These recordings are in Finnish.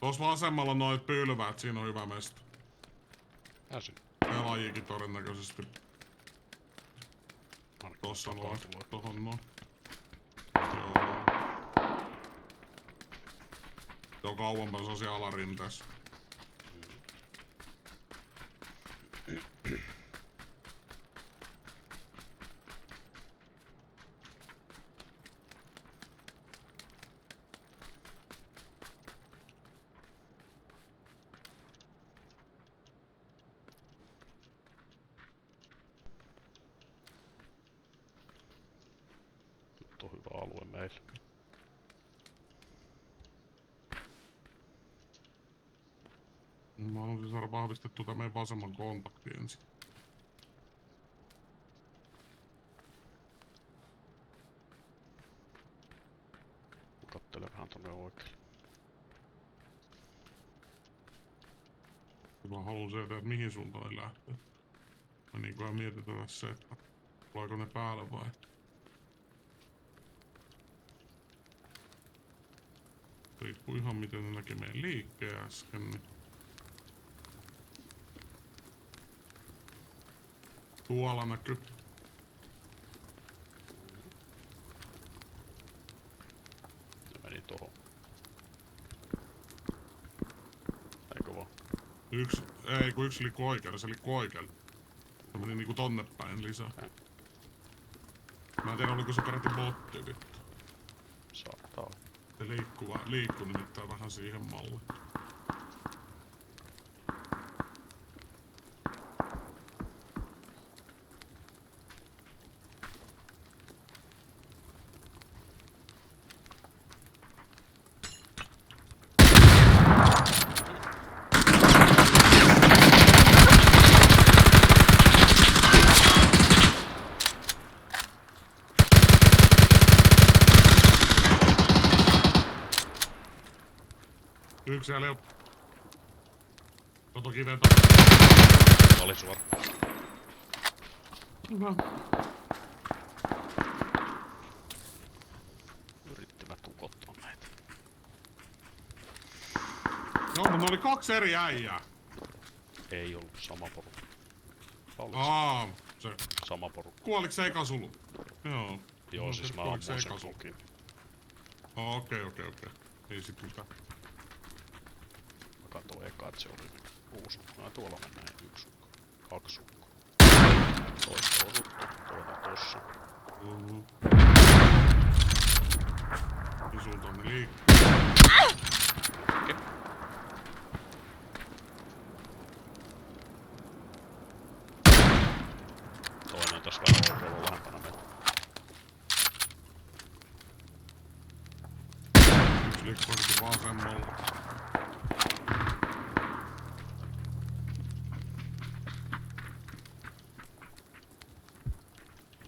Tuossa vasemmalla noit pylväät, siinä on hyvä mesta. Pääsin. Pelaajikin todennäköisesti. Tossa noin, tohon noin. Joo. Joo, kauempana se on siellä alarinteessä. Nyt on hyvä alue meillä. Mä haluaisin saada vahvistettua tämän meidän vasemman kontakti ensin. Kattele vähän tonne oikealle. Mä haluan se, että mihin suuntaan ne lähtee. Mä niinköhän mietitään tässä se, että tuleeko ne päälle vai? Riippuu ihan miten ne näki meidän liikkeen äsken. Niin. Tuolla näkyy. Ne meni tohon. Eikö vaan? Yksi liikkuu oikealle, se liikkuu oikealle. Se meni niinku tonne päin lisää. Mä en tiedä oliko se peräti botti vittu. Saattaa olla. Se liikkuu nimittäin vähän siihen malliin. Yksi siellä jo. Toto kiveen Oli suora. Hyvä. Yrittivät tukottaa meitä. Joo, mutta ne oli kaksi eri äijää. Ei ollut sama porukka. Se. Sama porukka. Kuoliks se eka sulu? Joo. Joo, No, siis mä kuoliks se ammuin eka sen sulu? kukin. Okei. Ei sit mitään. Mä katsoin eka, että se oli uusi. No tuolla mennään yksi ukko. Kaksi ukko. Toista osuttu, toinen tossa. Niin suuntaan ne liikkuu. Okei. Toinen on tässä vähän oikealla lähempänä meitä. Yksi liikkuu ainakin vasemmalla.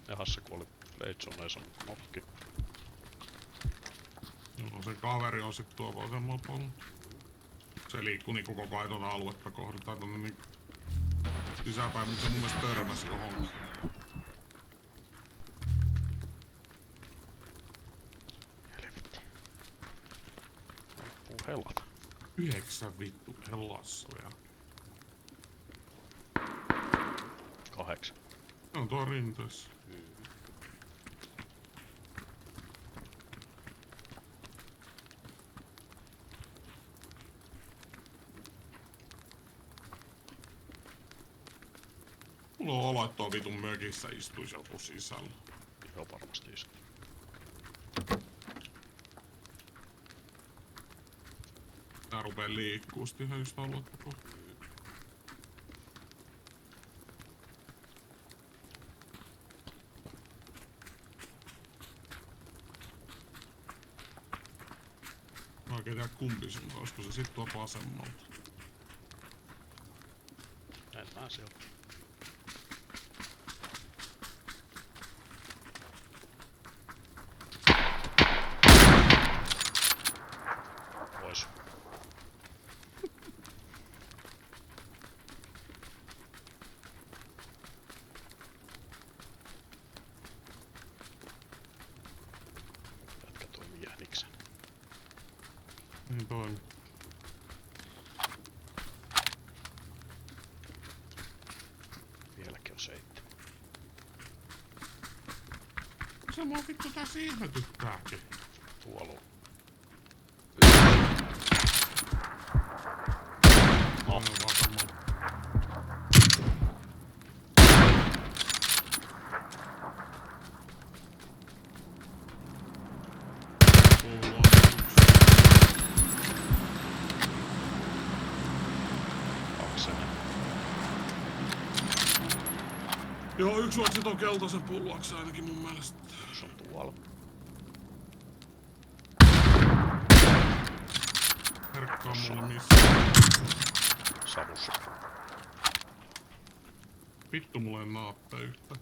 Jahas se kuoli Leitsoneessa nokki. Joo, se kaveri on sit tuo vasemmalla puolella. Se liikkuu niinku koko ajan tuota aluetta kohden tai tonne niinku sisäpäin, mutta se mun mielestä törmäsi johonkin. Helvetti. Loppuu helata. 9 vittu hellassa vielä. 8. Se on tuo rinteessä. Mulla on olo, että tuo vitun mökissä istuisi joku sisällä. Joo, varmasti istuu. Tää rupee liikkuu sit ihan just aluetta kohta. Mä oikein tiedä kumpi sun olisiko se sit tuo vasemmalta. En mä siellä. Pois. Jätkä toimii jäniksen. Niin toimi. Se mua vittu tässä ihmetyttääkin. Tuolla on. No. Varmaan. Kaksenen. Joo, yksi luotsi ton keltaisen pulluaksi ainakin mun mielestä. Se on tuolla. Herkkaa mulle missä. Savussa. Vittu mulle ei naappe yhtä.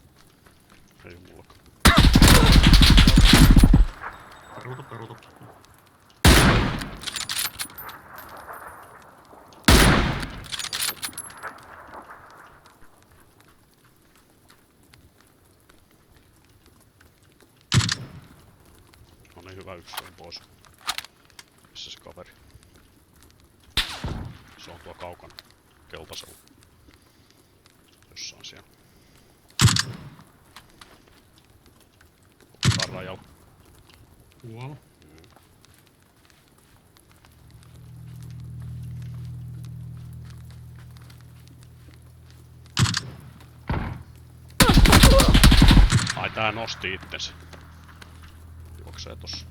Ei mullakaan. Peruuta. No niin, hyvä, yksi on pois. Missä se kaveri? Se on tuo kaukana. Keltasella. Jossain siellä. Otetaan rajalla. Tuolla. Ai tää nosti itsensä. Juoksee tossa.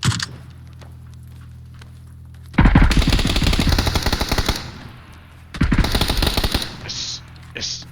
Yes.